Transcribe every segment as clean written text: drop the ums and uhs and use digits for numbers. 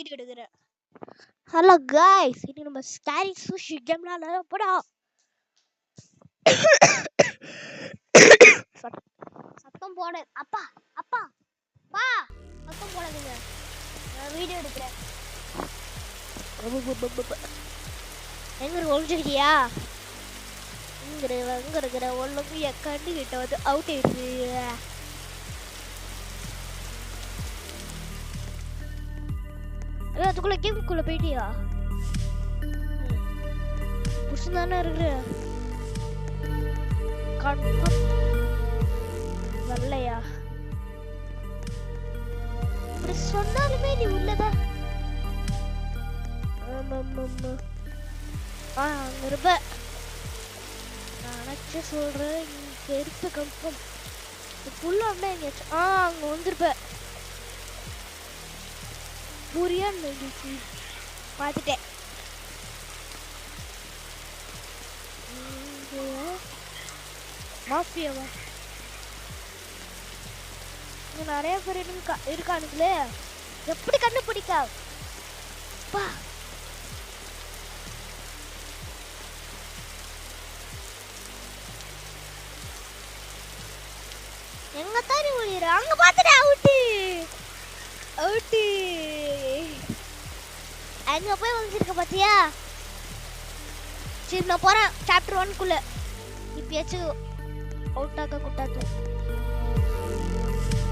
Video எடுக்கிறேன். Hello guys, இன்னைக்கு நம்ம ஸ்கேரி சுஷி கேம்ல விளையாட போறோம். சத்தம் போட அப்பா அப்பா பா சத்தம் போடாதீங்க, நான் வீடியோ எடுக்கிறேன். எங்க ஒழிஞ்சிருக்கியா? இங்க இருக்கிற ஒழுங்கு என் கண்ணு கிட்ட வந்து அவுட் ஆயிடுச்சு. அதுக்குள்ள கேமுக்குள்ள போயிட்டியா? புடிச்சுதானே இருக்கு. வரலையா? இப்படி சொன்னாலுமே நீ உள்ளதான். அங்க இருப்ப. நான் நினைச்சு சொல்றேன், இங்க இருப்ப கன்ஃபார்ம். புள்ள எங்கேயாச்சும் அங்க வந்துருப்ப. புரியான்னு பார்த்துட்டேன். மாஃபியாவா? இங்க நிறைய பேர் இருக்கானுங்களே, எப்படி கண்டுபிடிக்கா? எங்க தானே ஒளியற? அங்க பாத்துட்டே அவுட் அவுட். அங்க போய் வந்துருக்க பாத்தியா? சரி நான் போறேன் சாப்டர் 1 குள்ள. இப்பயாச்சும் அவுட் ஆக கூடாது.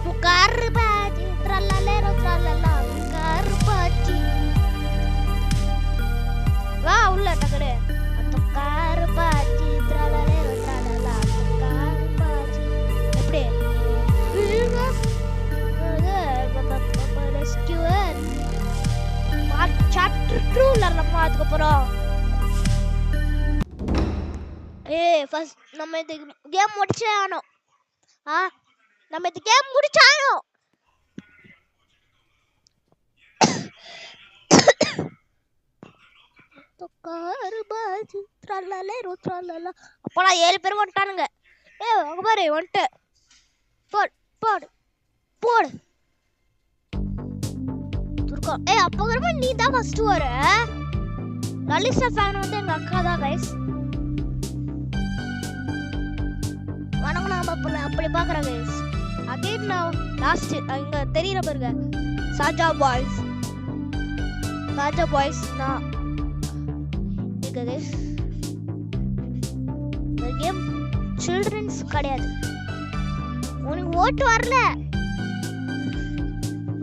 புகார் பாஜி ட்ரல்லலே ரோட்ரல்லா புகார் பாஜி. வா உள்ள டக்கடே. புகார் பாஜி ட்ரல்லலே ரோட்ரல்லா புகார் பாஜி. எப்படி? ரெஸ்கியூவர் சாப்டர் 2ல நம்ம அதுக்கு போறோம். ஃபர்ஸ்ட் நம்ம இந்த கேம் முடிச்சே ஆனோம். நம்ம இந்த கேம் முடிச்சானோம். அப்படா 7 பேர் வந்துட்டானுங்க. அங்க பாரு வந்துட்டு. போடு போடு போடு. அப்போ நீ தான் ஃபர்ஸ்ட் வர. லலிசா ஃபேன் வந்து எங்க அக்கா தான் गाइस. வணக்கம். நாம அப்படி பாக்குறோம் गाइस. அகைன் நான் லாஸ்ட் அங்க தெரியற பாருங்க. சாஜா பாய்ஸ் நான் இங்க गाइस. இந்த கேம் சில்ட்ரன்ஸ் கிடையாது. உனக்கு ஓட்டு வரல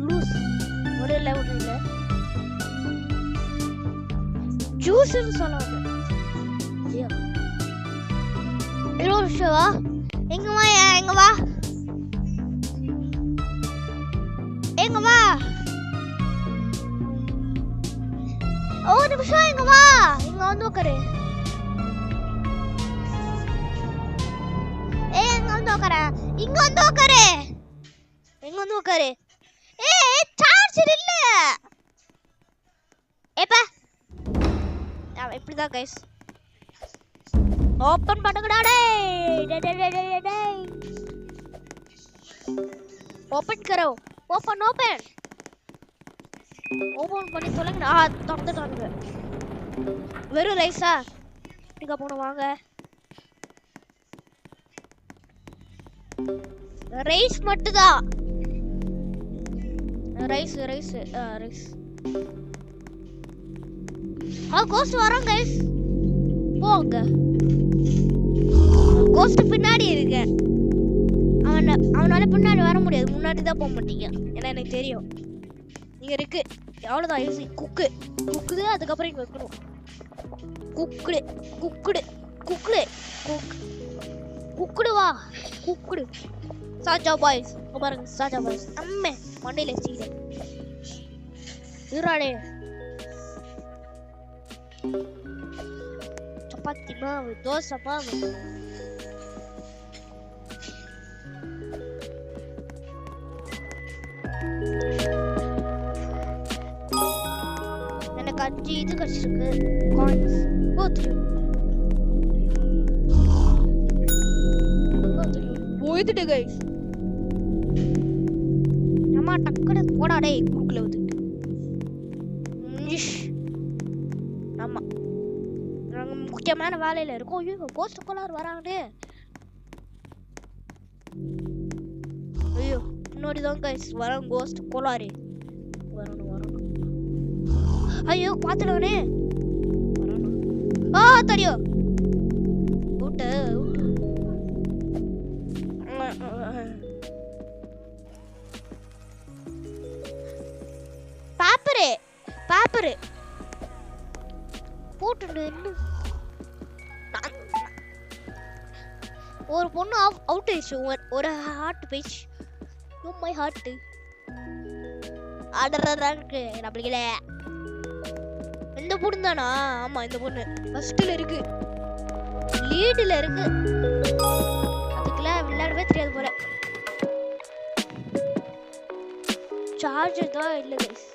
லூஸ். ஒருல ஜூஸ்னு சொல்லுவாங்க. ஷோவா எங்க வா எங்க வா எங்க வா. ஒரு நிமிஷம் எங்க வா. இங்க வந்து உட்காரு. எங்க வந்து உட்காரு. இங்க வந்து உட்காரு. எங்க வந்து உட்காரு. சார்ஜர் இல்ல. ஏப்பா இப்படிதான் गाइस. ஓபன் பண்ணுங்கடா டேய். ஓபன் करो. ஓபன் பண்ணி சொல்லுங்க. தந்துட்டானுங்க. வெறும் ரைஸா? இங்க போணும் வாங்க. ரைஸ் மட்டும்தான். ரைஸ் கோஸ்ட் வரோம் गाइस. போங்க. கோஸ்ட் பின்னாடி இருக்கு. அவனால பின்னாடி வர முடியாது. முன்னாடி தான் போக மாட்டீங்க. ஏன்னா எனக்கு தெரியும் நீங்க இருக்கு. எவ்வளவுதான் ஈஸி. குக்குது. அதுக்கப்புறம் இங்க வைக்கணும். குக்குடு வா. குக்குடு. சாஜா பாய்ஸ் பாருங்க. சாஜா பாய்ஸ் அம்மே மண்டையில சீடு இருடே. சப்பாத்தி மாவு, தோசை மாவு. எனக்கு 5 இது கிடைச்சிருக்கு. காயின்ஸ் போயிட்டு गाइस. நம்ம டக்கட போடா டேய் குறுக்குல வந்து. முக்கியமான வேலையில இருக்கும். ஐயோ கோஸ்ட் கோலார் வராங்களே. ஐயோ முன்னாடி தான் கைஸ் வராங்க கோஸ்ட் கோலாரு. வரணும் வரணும். ஐயோ பாத்துடனே வரணும். தடியோ ஊட்ட பேப்பரு போட்டு இன்னும் ஒரு பொண்ணு அவுட் ஆயிடுச்சு. ஒரு ஹார்ட் பேஜ். மை ஹார்ட் ஆடறாருக்கு நம்மளுக்கே. இந்த பொண்ணு தானா? ஆமா இந்த பொண்ணு ஃபர்ஸ்ட்ல இருக்கு, லீட்ல இருக்கு. அதுக்குலாம் விளையாடவே தெரியாது போல. சார்ஜர் தான் இல்ல गाइस.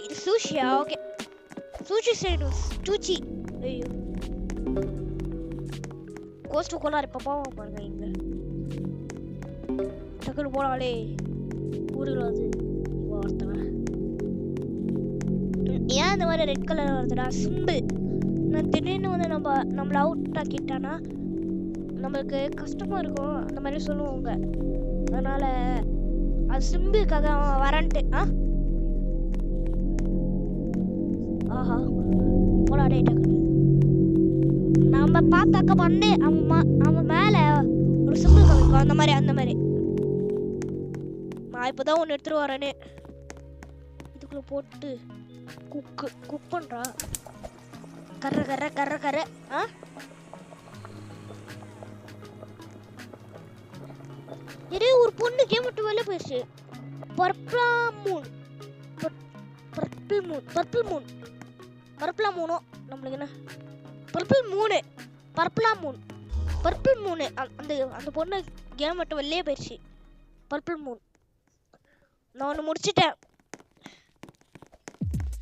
இது சூஷியா? ஓகே சூஷி சைடுஸ் டூச்சி. ஐயோ கோஸ்ட் கோலார் இப்ப பாவம் பாருங்க. இங்க டக்குனு போனாலே ஊருலாது வார்த்தவன். ஏன் இந்த மாதிரி ரெட் கலர் வருதுடா? சிம்பிள். நான் திடீர்னு வந்து நம்மள அவுட் ஆக்கிட்டானா நம்மளுக்கு கஷ்டமா இருக்கும், அந்த மாதிரி சொல்லுவாங்க. அதனால அது சிம்பிளுக்காக அவன் வரன்ட்டு. ஆஹா போலாடே டக்குனு. நம்ம பார்த்தாக்க வந்து அவன் மேல ஒரு சிம்பிள் காமிக்கும். அந்த மாதிரி நான் இப்பதான் ஒன்று எடுத்துட்டு வரேனே. இதுக்குள்ள போட்டு குக் பண்றா. கர்ற கர்ற கர்ற கர்ற. இதே ஒரு பொண்ணு கேம் விட்டு வெளில போயிடுச்சு. பர்பிள் மூனோ நம்மளுக்கு என்ன பர்பிள் மூணு அந்த பொண்ணு கேம் விட்டு வெளியே போயிடுச்சு. பர்பிள் மூன் நான் ஒன்று முடிச்சிட்டேன்.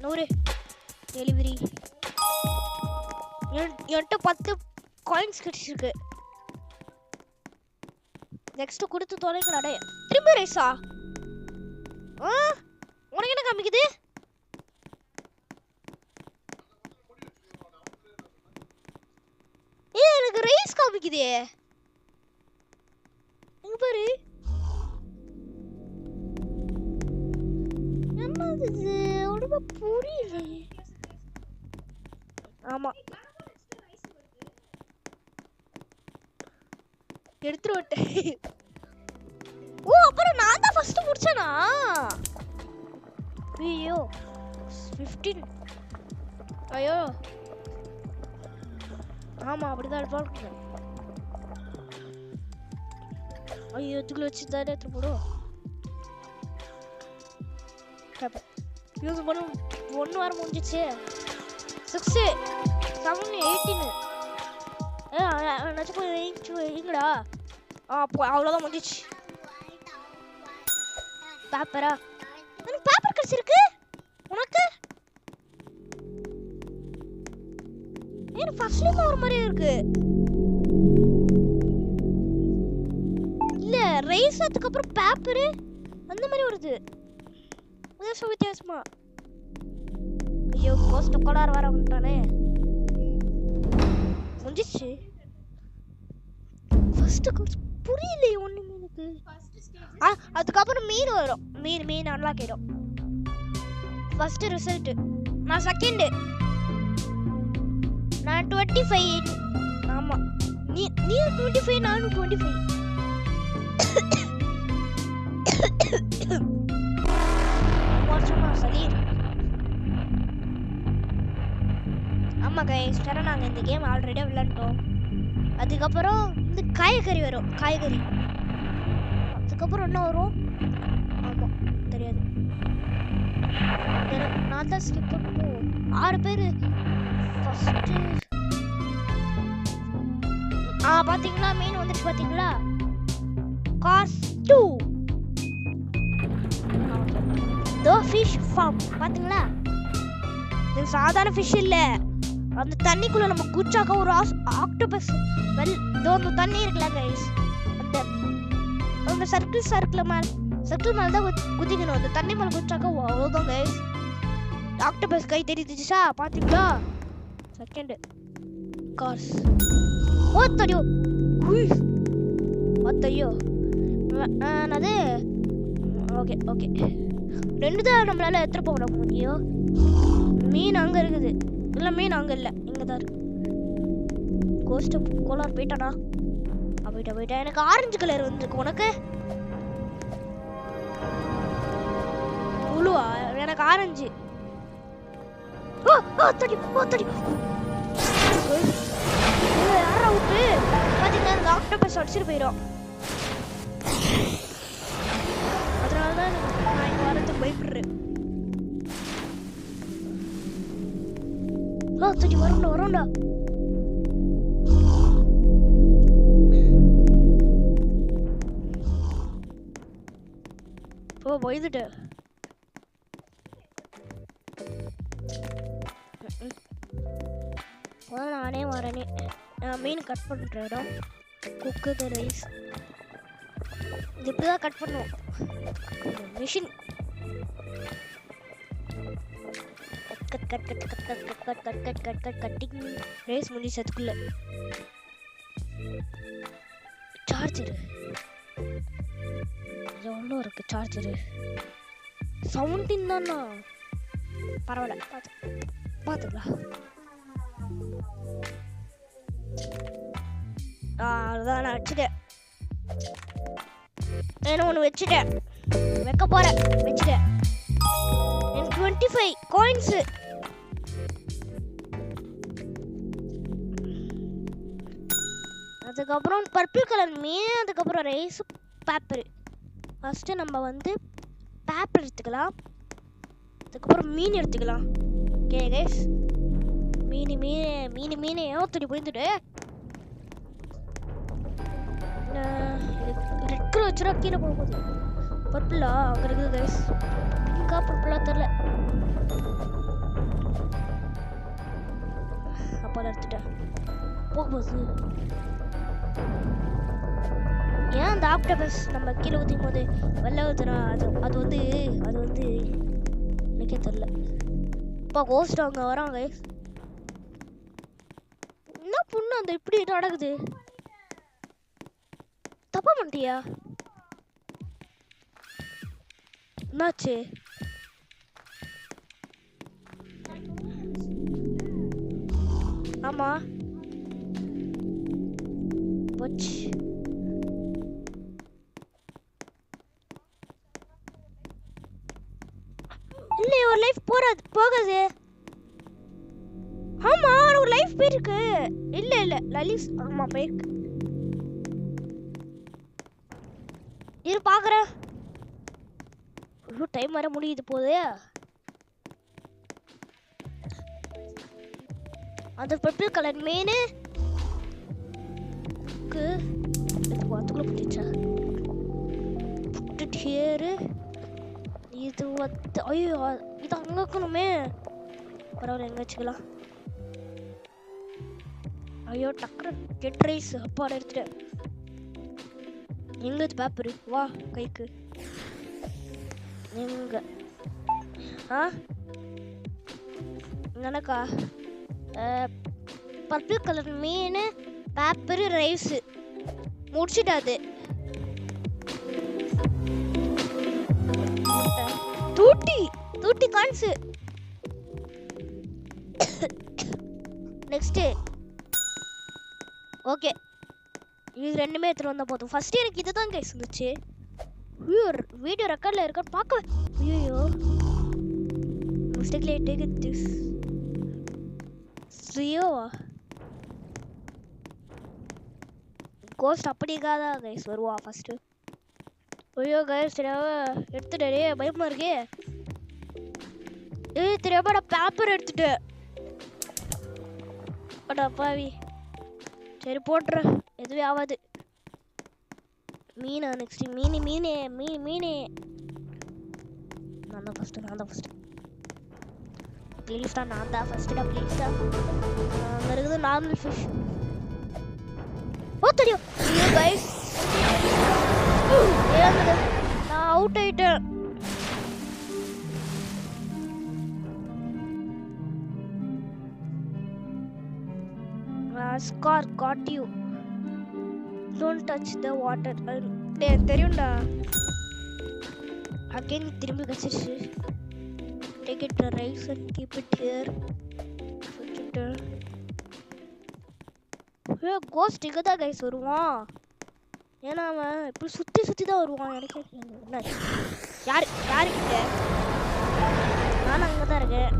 100 டெலிவரி. என்கிட்ட 10 காயின்ஸ் கிடைச்சிருக்கு. நெக்ஸ்ட் கொடுத்து தொலைங்கடா. திரும்ப ரேஸா? உனக்கு என்ன காமிக்குது? எனக்கு ரேஸ் காமிக்குதே. இங்க பாரு. என்னது ஒழுங்கா புரியல. ஆமா எடுத்துட்டு. ஓ அப்புறம் நான் தான் ஃபர்ஸ்ட் முடிச்சேனா? ஐயோ 15. ஐயோ ஆமா அப்படிதான் இருப்பாங்க. ஐயோ இதுக்குள்ள வச்சு தான் எடுத்து போடும். யூஸ் பண்ண 1 வாரம் முடிஞ்சிச்சு. 6 7 18 நச்சு போய் எங்கடா? அவ்வளோதான் முடிஞ்சிச்சு. பேப்பரா? எனக்கு பேப்பர் கிடைச்சிருக்கு. உனக்கு எனக்கு ஃபர்ஸ்ட்ல ஒரு மாதிரி இருக்கு. இல்ல ரேஸ் அதுக்கு அப்புறம் பேப்பர் அந்த மாதிரி வருது. வித்தியாசமா. ஐயோ கோஸ்ட் கோலார் வர வந்துட்டானே. முடிஞ்சிச்சு. ஃபர்ஸ்ட் புரியல ஒண்ணுமே எனக்கு. அதுக்கப்புறம் மீன் வரும். மீன் அன்லாக் ஆயிடும். ஃபர்ஸ்ட் ரிசல்ட் நான் செகண்ட். நான் 25. ஆமா நீ 25 நானும் 25. சரி ஆமா கைஸ் நாங்க இந்த கேம் ஆல்ரெடி விளையாண்டோம். அதுக்கப்புறம் இந்த காய்கறி வரும். காய்கறி அதுக்கப்புறம் என்ன வரும்? ஆமா தெரியாது. நான் தான் ஸ்கிப் பண்ணுவோம். 6 பேர் ஃபர்ஸ்ட். பாத்தீங்களா மீன் வந்துச்சு பாத்தீங்களா? காஸ் 2 தி ஃபிஷ் ஃபார்ம் பாத்தீங்களா? இது சாதாரண ஃபிஷ் இல்ல. அந்த தண்ணிக்குள்ள நம்ம குச்சாக்க ஒரு ஆக்டோபஸ் அந்த தண்ணி இருக்குல்ல गाइस, அந்த சர்க்கிள் மேல தான் குதிக்கணும். அந்த தண்ணி மேல குச்சாக்க அவ்வளவுதான் गाइस. ஆக்டோபஸ் கை தெரிஞ்சிச்சா பாத்தீங்களா? Second cars. ஓத்தடியோ ஓத்தடியோ அது ஓகே ஓகே. 2 தான் நம்மளால எடுத்துட்டு போக முடியும். மீன் அங்கே இருக்குது. இல்லை மீன் அங்கே இல்லை, இங்கே தான் இருக்கு. கோஸ்ட் கோலார் போயிட்டானா? போயிட்டா. எனக்கு ஆரஞ்சு கலர் வந்துருக்கு. உனக்கு புழுவா? எனக்கு ஆரஞ்சு. யாரா விட்டு பார்த்தீங்கன்னா அந்த ஆக்டோபஸ் அடிச்சுட்டு போயிடும். அதனால தான் நான் இங்கே வரதுக்கு பயப்படுறேன். வரண்டா. போயிட்டு நானே வரேனே. நான் மீன் கட் பண்ணுற இடம். குக்கு த ரைஸ். இது இப்படிதான் கட் பண்ணுவோம். மிஷின் கட்டிங் ரைஸ் முடிச்சதுக்குள்ள சார்ஜரு எவ்வளோ இருக்கு. சார்ஜரு 17 தானா? பரவாயில்ல, பார்த்துக்கலாம். அதுதான் நான் வச்சுட்டேன். நான் ஒன்று வச்சுட்டேன், வைக்க போறேன். வச்சுட்டேன். எனக்கு 25 காயின்ஸு. அதுக்கப்புறம் பர்பிள் கலர் மீன், அதுக்கப்புறம் ரைஸ், பேப்பரு. ஃபஸ்ட்டு நம்ம வந்து பேப்பர் எடுத்துக்கலாம், அதுக்கப்புறம் மீன் எடுத்துக்கலாம். ஓகே கைஸ், மீன் ஏன் போயிட்டு ரெட் கலர் வச்சுரா கீழே போகும்போது. பர்பிளா அங்கே இருக்குது கைஸ். இங்கா பர்பிளா தெரில. அப்போ எடுத்துட்டேன். போகும்போது ஏன் அந்த ஆக்டோபஸ் நம்ம கீழே ஊற்றிக்கும் போது வெள்ளை ஊற்றுனா அது வந்து எனக்கே தெரில. இப்போ கோஸ்ட் அவங்க வராங்க. என்ன பொண்ணு அந்த இப்படி நடக்குது? தப்பா பண்ணிட்டியா? என்னாச்சு? ஆமா போச்சு. இல்லை ஒரு லைஃப் போகாது. ஆமா ஒரு லைஃப் போயிருக்கு. இல்ல லலிஸ் ஆமா போயிருக்கு. இரு பாக்குறேன். டைம் வர முடியுது போதே. அந்த பர்பிள் கலர் மீன் அதுக்குள்ள புட்டிச்சா புட்டுட்டேரு. இது ஐயோ இது அங்கே இருக்கணுமே. பரவாயில்ல, எங்கே வச்சுக்கலாம். ஐயோ டக்குனு கெட் ரைஸ் அப்பாட எடுத்துட்டேன். எங்கே பேப்பரு? வா கைக்கு. எங்க எனக்கா பர்பிள் கலர் மீன், பேப்பரு, ரைஸு முடிச்சிட்டாது. தூட்டி கான்ஸு. நெக்ஸ்ட் ஓகே, இது ரெண்டுமே எடுத்துட்டு வந்தா போதும். ஃபர்ஸ்ட் எனக்கு இதுதான் கைஸ் இருந்துச்சு. வீடியோ ரெக்கார்ட்ல இருக்கான்னு பார்க்க. ஐயோ மிஸ்டேக்லி டேக் இட் திஸ். ஸ்ரீயோவா கோஸ்ட் அப்படிக்காதா கைஸ் வருவா ஃபர்ஸ்ட். ஐயோ கைஸ் தெரியாம எடுத்துட்டே, பயமா இருக்கே. தெரியாம நான் பேப்பர் எடுத்துட்டேன். அடா பாவி. சரி போட்டுறேன், எதுவே ஆகாது. மீனா நெக்ஸ்ட். மீனே நான் தான் ஃபர்ஸ்ட். ப்ளீஸ்டா நான் தான் ஃபர்ஸ்டா ப்ளீஸ்டா. அங்கே இருக்குது நார்மல் ஃபிஷ். ஓ தெரியும் கைஸ். நான் அவுட் ஆயிட்டேன். Scar got you. Don't touch the water. தெரியும்டா. Again திரும்பி கச்சிச்சு. Take it to rice and keep it here. Ghost இங்க தான் கைஸ் வருவான். ஏன்னா அவன் இப்படி சுத்தி தான் வருவான். எனக்கு என்ன யாரு கிட்ட நான் அங்கே தான் இருக்கேன்.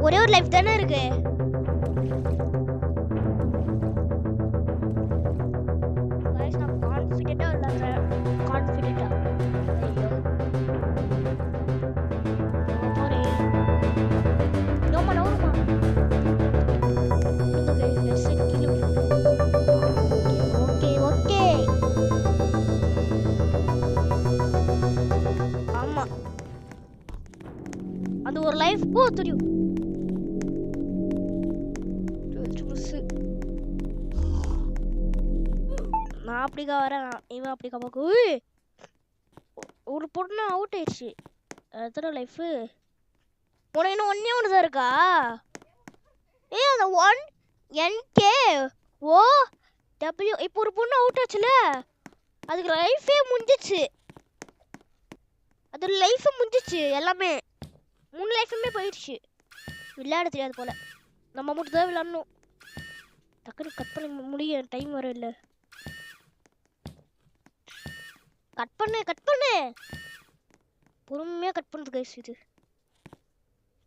ஒரே ஒரு லைஃப் தானே இருக்கு. நான் கான்ஃபிடென்ட்டா விளையாடுறேன். கான்ஃபிடென்ட்டா அது ஒரு லைஃப் தெரியும். நான் அப்படிக்கா வரேன், இவன் அப்படிக்கா பார்க்க. ஒரு பொண்ணு அவுட் ஆயிடுச்சு. எத்தனை லைஃப் உனக்கு இன்னும் ஒன்று தான் இருக்கா? அந்த 1 NK ஓ W இப்போ ஒரு பொண்ணு அவுட் ஆச்சுல, அதுக்கு லைஃபே முடிஞ்சிச்சு. அது லைஃபே முடிஞ்சிச்சு. எல்லாமே 3 லைஃபுமே போயிடுச்சு. விளையாட தெரியாது போல. நம்ம மட்டும் தான் விளையாடணும். டக்குனு கட் பண்ண முடிய டைம் வர இல்லை. கட் பண்ணு பொறுமையாக கட் பண்ணுறது கைஸ். இது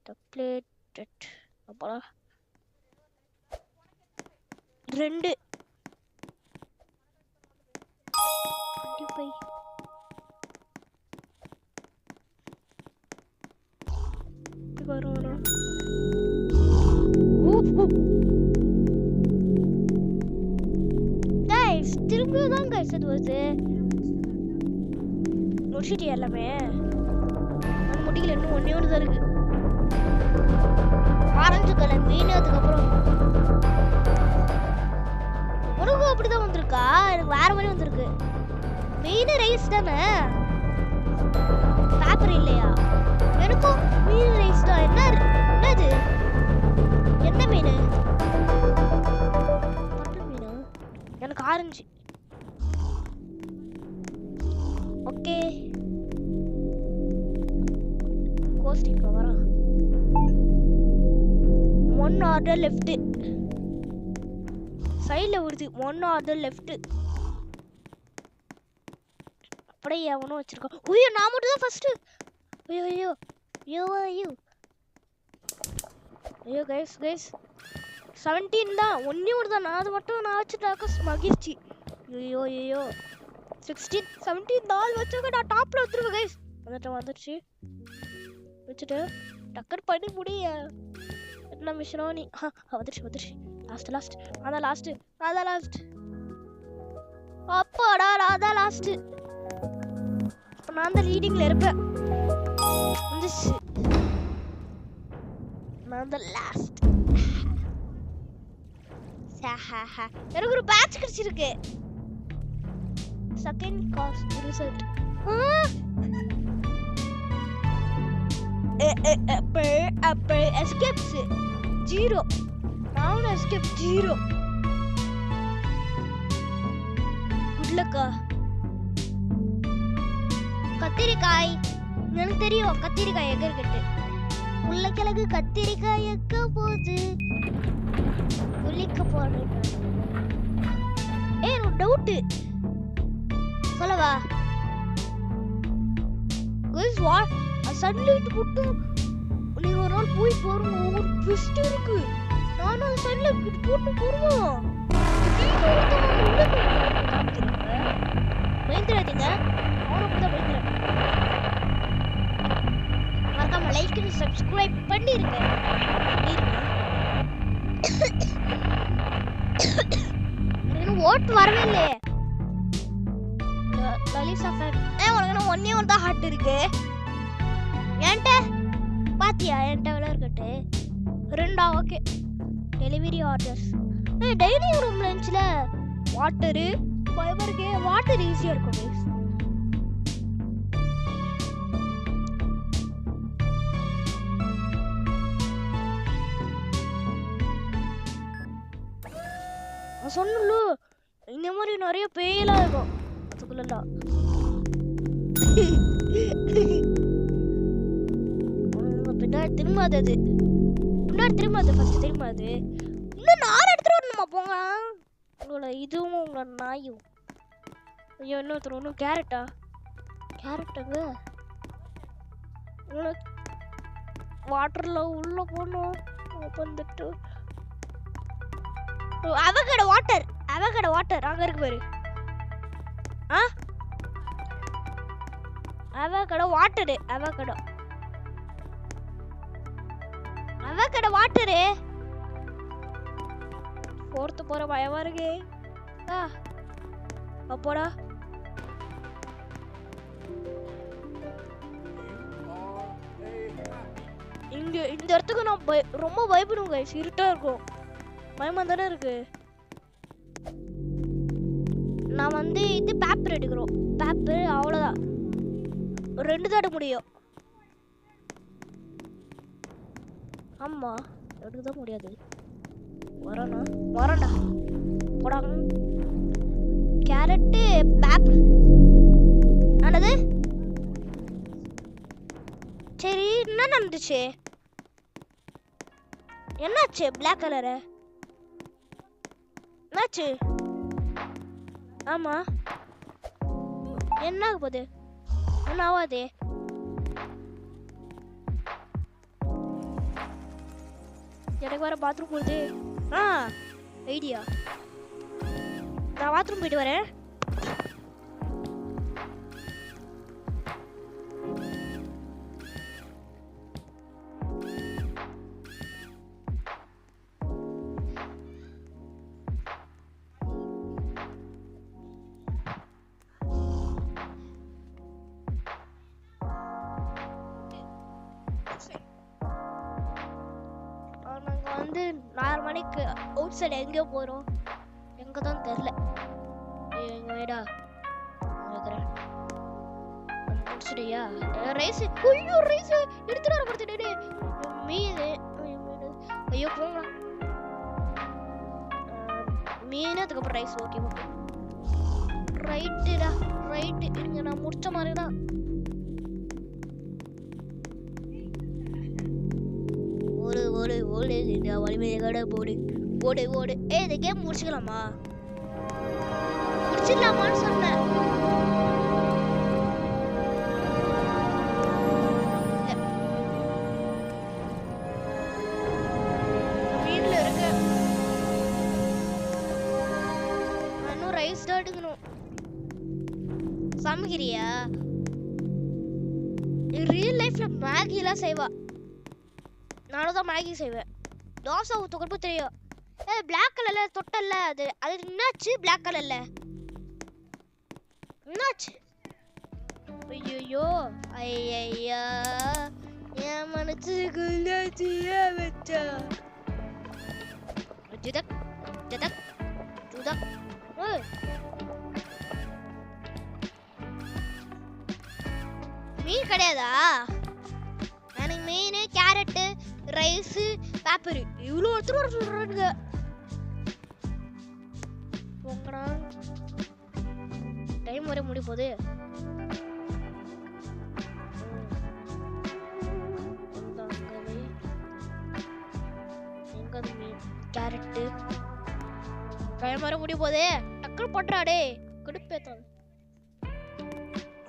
டப்ளேட் அப்போடா 2 25 வரும். கைஸ் திரும்பியும் தான் கைஸ் அது வருது. முடிச்சிட்டு எல்லாமே அது முடியல. இன்னும் ஒன்னே ஒன்று தான் இருக்கு. ஆரஞ்சு கலர் மீன். அதுக்கப்புறம் உனக்கும் அப்படிதான் வந்திருக்கா? எனக்கு வேற மாதிரி வந்திருக்கு. மீன் ரைஸ் தானே, பேப்பர் இல்லையா? எனக்கும் மீன் ரைஸ் தான். என்னது என்ன மீன்? பட்டல் மீனா? எனக்கு ஆரஞ்சு. ஓகே கோஸ்டிங் வரா. 1 ஆர்டர் லெஃப்ட் சைடுல வருது. 1 ஆர்டர் லெஃப்ட். அப்படியே எவனோ வச்சிருக்கான். ஐயோ நான் மட்டும் தான் ஃபர்ஸ்ட். ஐயோ கைஸ் 17 தான். ஒன்னே ஒரு தான். அது மட்டும் நான் வச்சுட்டாக்க மகிழ்ச்சி. ஐயோ 16 17 நாள் வச்சாக்க நான் டாப்ல வந்துருவேன் கைஸ். வந்துருச்சு வச்சுட்டு டக்கர் பண்ணி முடிய. என்ன மிஷனோ நீ? வந்துருச்சு. லாஸ்ட் அதான் லாஸ்ட். அப்பாடா அதான் லாஸ்ட். இப்போ நான் தான் லீடிங்ல இருப்பேன். வந்துச்சு. நான் தான் லாஸ்ட். எனக்கு ஒரு பேட்ச் கிடைச்சிருக்கு. Second cost result. எஸ்கேப்ஸ் 0. நான் எஸ்கேப் 0. குட் லக்கா. கத்திரிக்காய் எனக்கு தெரியும். கத்திரிக்காய் எங்க இருக்கு? உருளைக்கிழங்கு கத்திரிக்காய் எங்க போகுது? உளிக்க போறேன். ஒரு டவுட் சொல்லவா? கைஸ் வாட் சன்லைட் போட்டு நீங்க ஒரு நாள் போய் பாருங்க. ஒரு ட்விஸ்ட் இருக்கு. நானும் சன்லைட் போட்டு போறோம். பயந்துடாதீங்க. மறக்காம லைக் அண்ட் சப்ஸ்கிரைப் பண்ணிருங்க. ஓட்டு வரவே இல்லையே. லலிசா ஃபேன் உனக்கு ஒன்னே ஒன்று தான் ஹார்ட் இருக்கு. என்கிட்ட பாத்தியா? என்கிட்ட எவ்வளோ இருக்கட்டு? 2. Okay delivery orders. Daily room லஞ்சில் வாட்டரு பயமாக இருக்கே. வாட்டர் ஈஸியாக இருக்கும் கைஸ். நான் சொன்னல இந்த மாதிரி நிறைய பேயெல்லாம் இருக்கும் அதுக்குள்ளலாம். பின்னாடி திரும்பாது, அது பின்னாடி திரும்பாது, ஃபர்ஸ்ட் திரும்பாது. இன்னும் 4 எடுத்துட்டு வரணுமா? போங்க உங்களோட இதுவும் உங்களோட நாயும். ஐயோ இன்னொருத்தர் ஒன்றும் கேரட்டா கேரட்டுங்க வாட்டர்ல உள்ள போகணும் வந்துட்டு. அவகட வாட்டர் அங்க இருக்கு பாரு. அவகட வாட்டரு வாட்டரு போர்த்து போற பயமா இருக்கு. அப்போடா இங்க இந்த இடத்துக்கு நான் ரொம்ப பயப்படுவேன் கைஸ். இருட்டா இருக்கும், பயமா தானே இருக்கு. நான் வந்து இது பேப்பர் எடுக்கிறோம். பேப்பர் அவ்வளோதான், 2 தான் எடுக்க முடியும். ஆமா எடுக்க தான் முடியாது. வரேன்டா போடாங்க. கேரட்டு பேப்பர் ஆனது. சரி என்ன நடந்துச்சு? என்னாச்சு? பிளாக் கலரு என்னாச்சு? ஆமா என்ன ஆக போகுது? ஒன்றும் ஆகாதே. எனக்கு வர பாத்ரூம் போகுது. ஐடியா, நான் பாத்ரூம் போயிட்டு வரேன். வந்து 4 மணிக்கு அவுட் சைடு எங்கேயோ போகிறோம், எங்கே தான் தெரில. எங்கள் வீடா முடிச்சுடியா? ரைஸ் ஐயோ ரைஸ் எடுத்துட்டு வர கொடுத்துட்டு மீன். ஐயோ போங்க மீன், அதுக்கப்புறம் ரைஸ். ஓகே ஓகே ரைட்டுடா ரைட்டு. இருங்க நான் முடிச்ச மாதிரி தான். ஓடு. இந்த கேம் முடிச்சுக்கலாமா? முடிச்சிடலாமான்னு சொன்னேன். வீட்டுல இருக்க இன்னும் ரைஸ் தான் எடுக்கணும். சமைக்கிறியா? ரியல் லைஃப்ல மேகி எல்லாம் செய்வா. நானும் தான் மேகி செய்வேன். தோசை ஊற்ற கூட தெரியும். பிளாக் கலர்ல தொட்டல்ல, அது என்னாச்சு? பிளாக் கலர்ல என்னாச்சு? ஐயோ ஐயா என் மனசுக்கு வச்சா ஜுதக் ஜுதக் ஜுதக். மீன் கிடையாதா? எனக்கு மீன், கேரட்டு, ரைஸ், பேப்பர் இவ்வளோ எடுத்துட்டு வர சொல்றாங்க. டைம் வரை முடிய போகுது. கேரட்டு டைம் வரை முடிய போதே. டக்குனு பண்றாடே கடுப்பேத்தான்.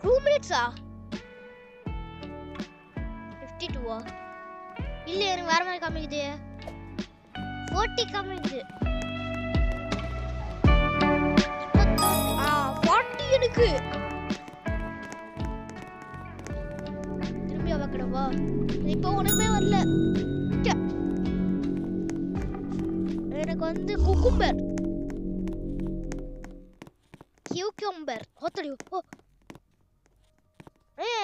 2 மினிட்ஸா? 52 இல்ல எனக்கு வேற மாதிரி காமிக்குது. 40 காமிக்குது. 40 எனக்கு. திரும்பி அவக்கடவா? இப்போ ஒண்ணுமே வரல. எனக்கு வந்து குக்கும்பர் கியூக்கம்பர் ஹோட்டல். ஓ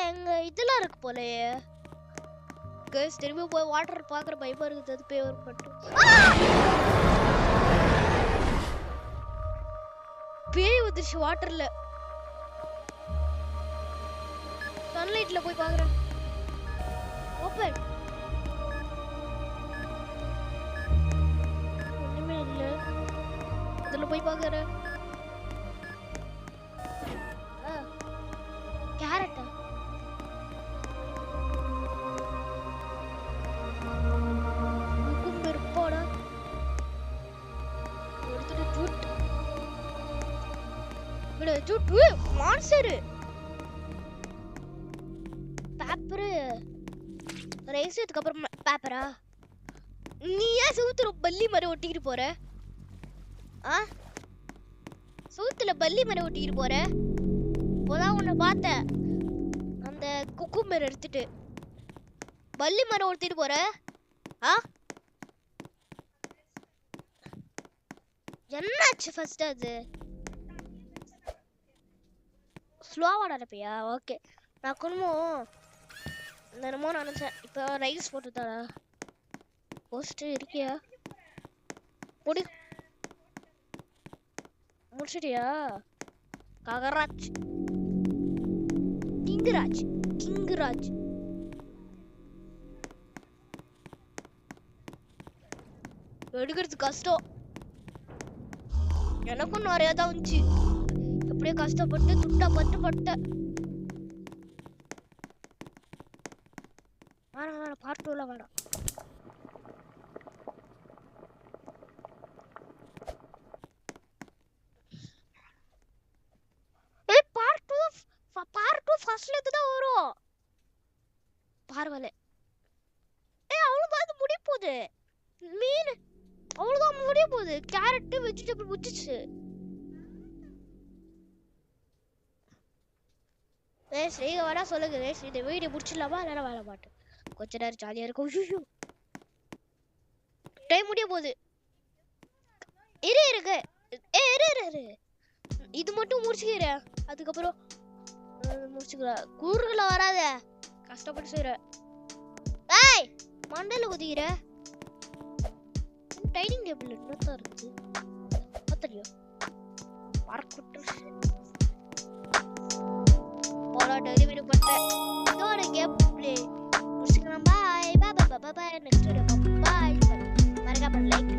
எங்க இதெல்லாம் இருக்கு போலயே. கைஸ் திரும்பி போய் வாட்டர் பாக்குற பயமா இருக்குது. அது பேய் வரும் மட்டும். பேய் வந்துருச்சு வாட்டர்ல. சன்லைட்ல போய் பாக்குறேன். ஓபன். ஒண்ணுமே இல்ல. இதுல போய் பார்க்குறேன். கேரட்டா? குக்கும்பர் போடா. எடுத்துட்டு ஜூட். விடு ஜூட். மான்ஸ்டர். பேப்பர். ரைஸ் அதுக்கு அப்புறம் பேப்பரா? நீ ஏன் சூத்துல பல்லி மரம் ஒட்டிக்கிட்டு போற? சூத்துல பல்லி மரம் ஒட்டிக்கிட்டு போற? இப்போதான் உன்னை பார்த்தேன். அந்த குக்கும்பர் எடுத்துட்டு பல்லி மரம் ஒட்டிட்டு போற? என்னாச்சு ஃபர்ஸ்ட்? அது ஸ்லோவா நடப்பியா? ஓகே, நான் குடும்பம் என்னமோ நினைச்சேன். இப்போ ரைஸ் போட்டுதாடா. போஸ்ட் இருக்கியா? முடிச்சிட்டியா? ககராஜ் கிங்கராஜ் எடுக்கிறது கஷ்டம். எனக்கும் நிறைய தான் வந்துச்சு. எப்படியே கஷ்டப்பட்டு துட்டா பட்டு வேணாம் பார்ட் 2ல வேணாம். பார்ட் 2 ஃபர்ஸ்ட்ல இருந்து தான் வரும். பார்வல அவ்வளவு பார்த்து முடிய போகுது. மீன் அவ்வளவுதான் முடிய போகுது. கேரட் வெஜிடபிள் முடிச்சிச்சு. நீங்க வேணா சொல்லுங்க. இந்த வீடியோ முடிச்சிடலாமா? இல்லைன்னா வேலை மாட்டேன். கொஞ்ச நேரம் ஜாலியா இருக்கும். டைம் முடிய போகுது. இருக்கு இது மட்டும் முடிச்சுக்கிறேன். அதுக்கப்புறம் முடிச்சுக்கிறேன். கூறுகளை வராத, கஷ்டப்பட்டு செய்யற. ஏய் மண்டல குதிக்கிற. டைனிங் டேபிள் என்னத்தான் இருக்கு பத்தலையோ? மறக்கட்டு போடா. டெலிவரி பண்ணிட்டேன். இதோட கேம் பிளே முடிச்சுக்கலாம். Bye bye bye bye. Next video bye. மறக்காம லைக்